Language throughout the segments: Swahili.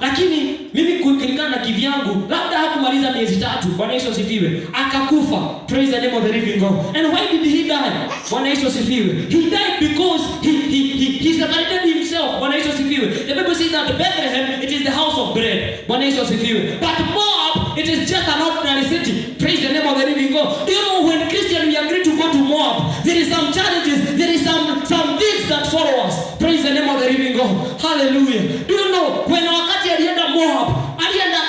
lakini mimi kulingana na kivyangu labda hakumaliza miezi 3. Bwana Yesu asifiwe. Akakufa. Praise the name of the living God. And why did he die? Bwana Yesu asifiwe. He died because he separated himself. Bwana Yesu asifiwe. The Bible says that Bethlehem, it is the house of bread. Bwana Yesu asifiwe. But Moab, it is just an ordinary city. Praise the name of the living God. Do you know when Christian we agree to go to Moab, there is some challenges, there is some things that follow us. Praise the name of the living God. Hallelujah. Do you know when wakati alienda Moab, alienda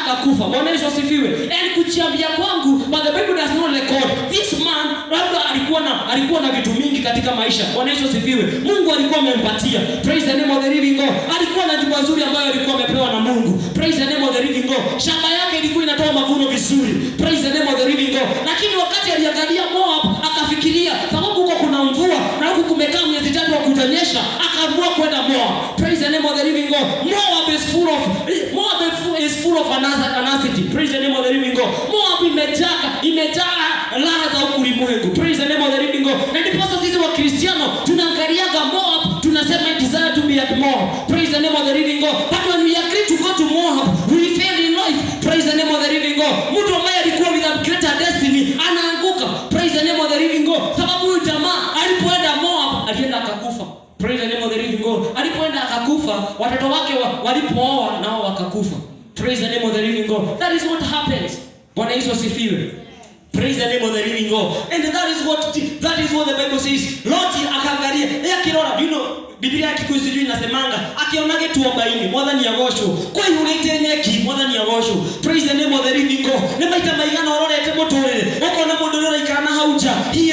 akakufa. Bwana Yesu asifiwe. And kuchiambia kwangu, but the Bible does not record. This man labda alikuwa na vitu mingi katika maisha. Bwana Yesu asifiwe. Mungu alikuwa amempatia. Praise the name of the living God. Alikuwa na jumba nzuri ambayo alikuwa amepewa na Mungu. Praise the name of the living God. Shamba yake ilikuwa inatoa mavuno vizuri. Praise the name of the living God. Lakini wakati aliangalia Moab, akafikiria sababu huko kuna mvua na huko kumekaa miezi 3 wa kutanyesha, akaamua kwenda Moab. Praise the name of the living God. Moab is full of anxiety. Praise the name of the living God. Moab imejaa raha za ulimwengu. Praise the name of the living God. Na ndipo sisi wa Kristiano tunaangaliaga Moab, tunasema I desire to be at Moab. Praise the name of the living God. But when we agree to go to Moab, we fail in life. Praise the name of the living God. Mtu ambaye alikuwa with a greater destiny anaanguka. Praise the name of the living God. Sababu huyu jamaa alipoenda Moab alienda akakufa. Praise the name of the living God. Alipoenda akakufa, watoto wake walipooa nao wakakufa. Praise the name of the living God. That is what happens. Bwana Yesu asifiwe. Praise the name of the living God. And that is what the Bible says. Loti akaangalia, akirora, you know, Biblia Kikuyu sijui inasemanga, akionage tuombaini, mwathani agocwo. Kwa hiyo unaite nyeki, mwathani agocwo. Praise the name of the living God. Ne maita maigana ororete muturire. Ukona mundu rora ikana hauja. He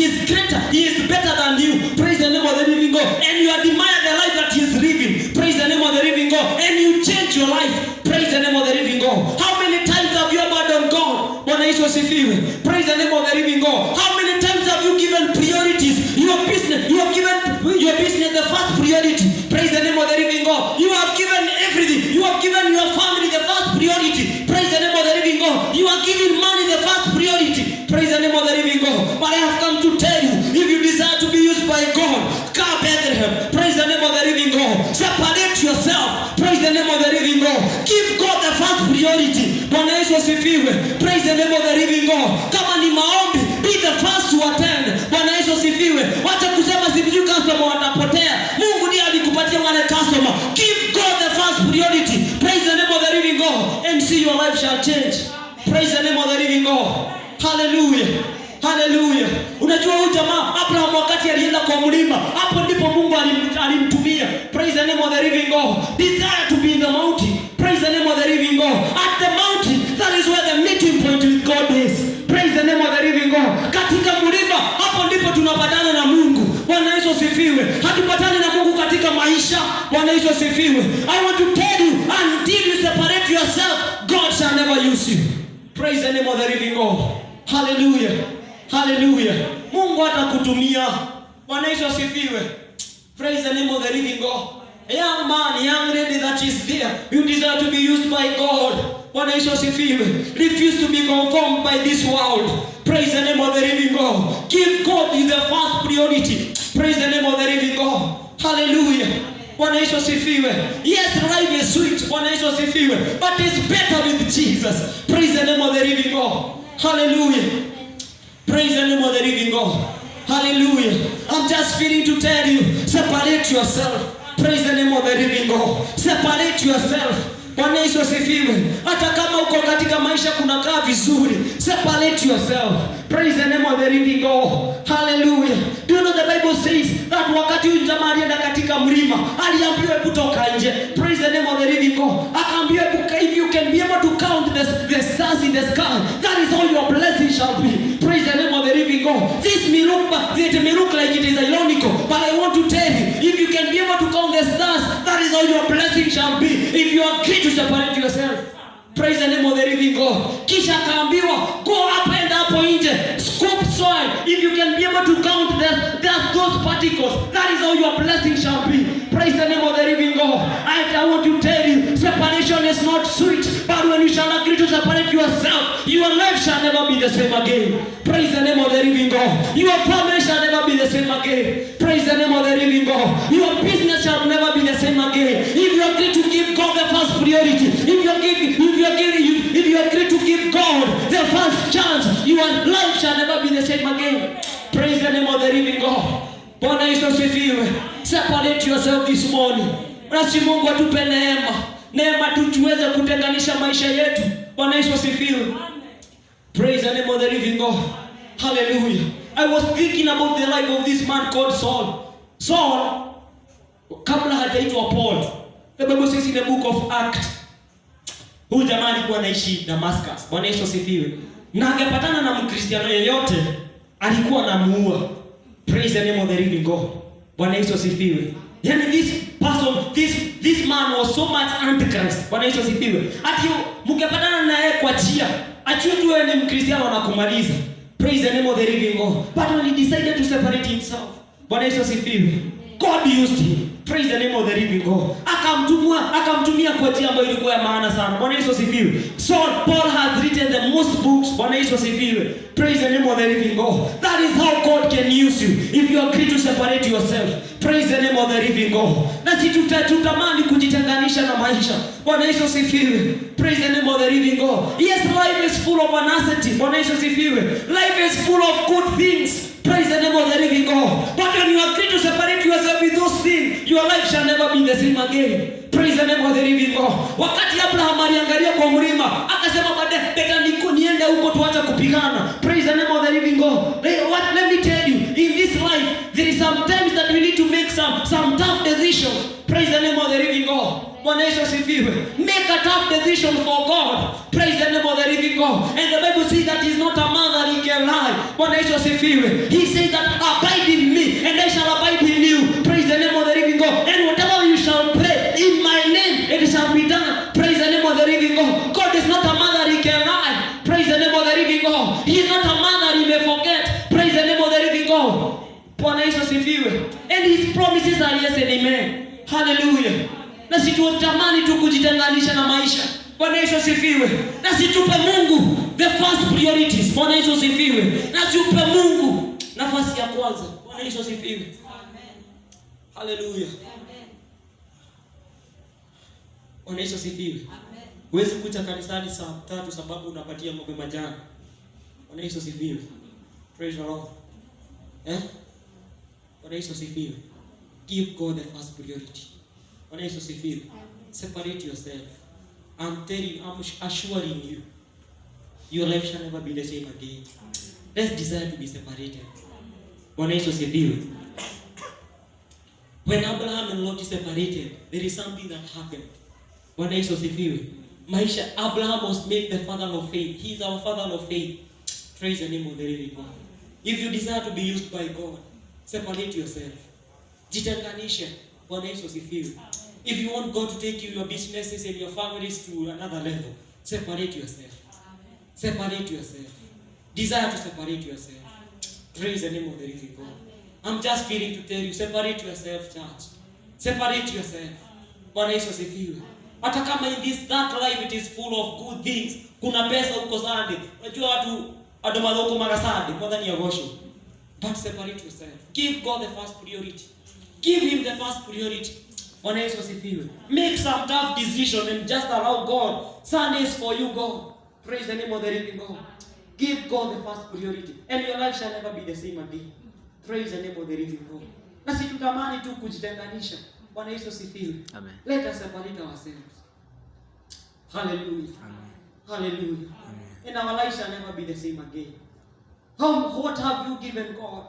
is greater. He is better than you. Praise the name of the living God. And you admire the life that he is living. Praise the name of the living God. And you change your life. Praise the name of the living God. How many times have you abandoned God? Bwana Yesu asifiwe. Praise the name of the living God. How many times have you given priorities? Your business, you have given your business the first priority. Praise the name of the living God. You have given everything. You have given your family the first priority. Praise the name of the living God. You are giving money the first priority. Praise the name of the living God. But I have come to tell you, if you desire to be used by God, come Bethlehem. Praise the name of the living God. Separate yourself. Praise the name of the living God. Give God the first priority. Bwana Yesu asifiwe. Praise the name of the living God. Kama ni maombi, be the first to attend. Bwana Yesu asifiwe. Wacha kusema sijui customer watapotea. Mungu ndiye alikupatia wale customer. Give God the first priority. Praise the name of the living God and see your life shall change. Praise the name of the living God. Hallelujah. Hallelujah. Unajua huyu jamaa Abraham wakati alienda kwa mlima, hapo ndipo Mungu alimtumia. Praise the name of the living God. Desire to be in the mountain. Praise the name of the living God. At the mountain, that is where the meeting point with God is. Praise the name of the living God. Katika mlima, hapo ndipo tunapatana na Mungu. Bwana Yesu asifiwe. Hatupatani na Mungu katika maisha. Bwana Yesu asifiwe. I want to tell you, until you separate yourself, God shall never use you. Praise the name of the living God. Hallelujah. Hallelujah. Mungu atakutumia. Bwana Yesu asifiwe. Praise the name of the living God. A young man, young lady that is there, you desire to be used by God. Bwana Yesu asifiwe. Refuse to be conformed by this world. Praise the name of the living God. Give God the first priority. Praise the name of the living God. Hallelujah. Bwana Yesu asifiwe. Yes, life is sweet. Bwana Yesu asifiwe. But it's better with Jesus. Praise the name of the living God. Hallelujah. Praise the name of the living God. Hallelujah. I'm just feeling to tell you, separate yourself. Praise the name of the living God. Separate yourself. Bwana Yesu asifiwe. Hata kama uko katika maisha kunakaa vizuri, separate yourself. Praise the name of the living God. Hallelujah. Do you know the Bible says that wakati huyu jamaa alienda katika mlima, aliambiwa kutoka nje. Praise the name of the living God. Akaambiwa if you can be able to count the stars in the sky, that is all your blessing shall be. Praise the name of the living God. This may look like it is ironical, but I want to tell you, if you can be able to count the stars, that is all your blessing shall be. If you agree to separate yourself. Praise the name of the living God. Kisha akaambiwa, go up and up nje, scoop soil. If you can be able to count those particles, that is how your blessing shall be. Praise the name of the living God. I want to tell you, separation is not sweet, but when you shall agree to separate yourself, your life shall never be the same again. Praise the name of the living God. Your family shall never be the same again. Praise the name of the living God. Your business shall never be the same again. If you agree to give God the first priority. If you agree to give God the first chance, your life shall never be the same again. Praise the name of the living God. Bwana Yesu asifiwe. Separate yourself this morning. Nasi Mungu atupe neema tuweze kutenganisha maisha yetu. Bwana Yesu asifiwe. Praise the name of the living God. Hallelujah. I was thinking about the life of this man called Saul. Saul, kabla hajaitwa Paul, the Bible says in the book of Acts, huyu jamaa alikuwa anaishi Damascus. Bwana Yesu asifiwe. Na angepatana na Mkristiano yeyote, alikuwa anamuua. Praise the name of the living God. Bwana Yesu asifiwe. Yani this man was so much antichrist. Bwana Yesu asifiwe. Ati mkipatana naye kwa njia, achue tu wewe ni Mkristiano anakumaliza. Praise the name of the living God. But when he decided to separate himself, Bwana Yesu asifiwe, God used him. Praise the name of the living God. Akamtumia kwa njia ambayo ilikuwa ya maana sana. Bwana Yesu asifiwe. So Paul has written the most books. Bwana Yesu asifiwe. Praise the name of the living God. That is how God can use you. If you agree to separate yourself. Praise the name of the living God. Na si tutamani kujitenganisha na maisha. Bwana Yesu asifiwe. Praise the name of the living God. Yes, life is full of uncertainty. Bwana Yesu asifiwe. Life is full of good things. Praise the name of the living God. But when you agree to separate yourself with those things, your life shall never be the same again. Praise the name of the living God. Wakati Abraham aliangalia kwa mlima, akasema baadaye niende huko tuache kupigana. Praise the name of the living God. Let me tell you, in this life, there is sometimes that we need to make some tough decisions. Praise the name of the living God. Bwana Yesu asifiwe. Make a tough decision for God. Praise the name of the living God. And the Bible says that he's not a man that he can lie. Bwana Yesu asifiwe. He says that abide in me and I shall abide in you. Praise the name of the living God. And whatever you shall pray in my name, it shall be done. Praise the name of the living God. God is not a man that he can lie. Praise the name of the living God. He is not a man that he may forget. Praise the name of the living God. Bwana Yesu asifiwe. And his promises are yes and amen. Hallelujah. Na situtamani tu kujitenganisha na maisha. Bwana Yesu asifiwe. Na situpe Mungu the first priorities. Bwana Yesu asifiwe. Na situpe Mungu nafasi ya kwanza. Bwana Yesu asifiwe. Amen. Hallelujah. Amen. Bwana Yesu asifiwe. Amen. Huwezi kuja kanisani saa 3 sababu unapatia ng'ombe majani. Bwana Yesu asifiwe. Praise the Lord. Bwana Yesu asifiwe. Give God the first priority. Bwana Yesu asifiwe. Separate yourself. I'm assuring you, your life shall never be the same again. Let's desire to be separated. Bwana Yesu asifiwe. When Abraham and Lot separated, there is something that happened. Bwana Yesu asifiwe. Abraham was made the father of faith. He is our father of faith. Praise the name of the living God. If you desire to be used by God, separate yourself. Jitenganisha. Bwana Yesu asifiwe. If you want God to take you, your businesses and your families to another level, separate yourself. Amen. Separate yourself. Desire to separate yourself. Amen. Praise the name of the living God. Amen. I'm just feeling to tell you, separate yourself, church. Separate yourself. Bwana Yesu asifiwe. Hata kama in that life it is full of good things. Kuna pesa huko Sunday. Unajua watu adomado huko mara Sunday, more than your worship. But separate yourself. Give God the first priority. Give him the first priority. Bwana Yesu asifiwe. Make some tough decision and just allow God. Sundays for you, God. Praise the name of the living God. Give God the first priority. And your life shall never be the same again. Praise the name of the living God. Na si tutamani tu kujitenganisha. Bwana Yesu asifiwe. Amen. Let us separate ourselves. Hallelujah. Amen. Hallelujah. Amen. And our life shall never be the same again. What have you given God?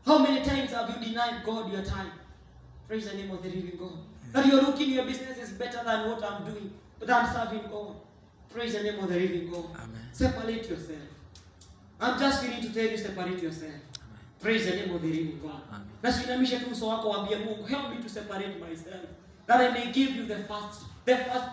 How many times have you denied God your time? Praise the name of the living God. That you're looking, your business is better than what I'm doing, but I'm serving God. Praise the name of the living God. Amen. Separate yourself. I'm just feeling to tell you, separate yourself. Amen. Praise the name of the living God. Na usinamishe tu uso wako waambie Mungu, help me to separate myself, that I may give you the first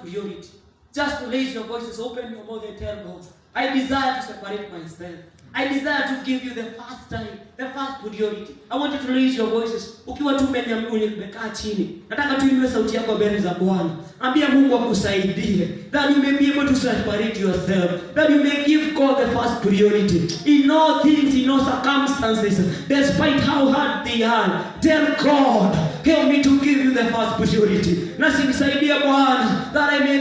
priority. Just raise your voices, open your mouth and tell God, I desire to separate myself. I desire to give you the first time, the first priority. I want you to raise your voices. Ukiwa tu umekaa chini, nataka tu inue sauti yako mbele za Bwana. Ambia Mungu akusaidie, that you may be able to separate yourself, that you may give God the first priority in all things, in all circumstances, despite how hard they are. Tell God, help me to give you the first priority. Na nisaidie Bwana, that I may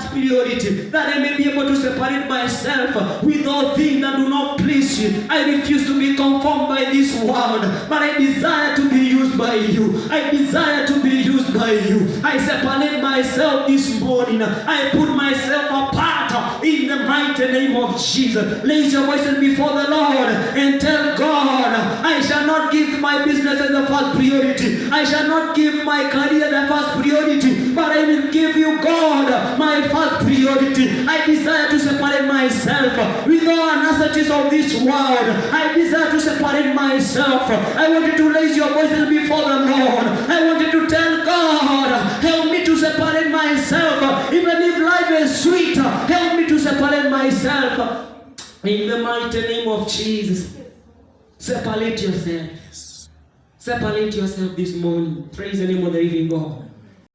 first priority, that I may be able to separate myself with all things that do not please you. I refuse to be conformed by this world, but I desire to be used by you. I desire to be used by you. I separate myself this morning. I put myself apart in the mighty name of Jesus. Raise your voices before the Lord and tell God, I shall not give my business as the first priority. I shall not give my career the first priority, but I will give you, God, my first priority. I desire to separate myself with all necessities of this world. I desire to separate myself. I want you to raise your voices before the Lord. I want you to tell God, help me to separate myself. Even if life is sweet, help me to separate myself. In the mighty name of Jesus. Separate yourself. Separate yourself this morning. Praise the name of the living God.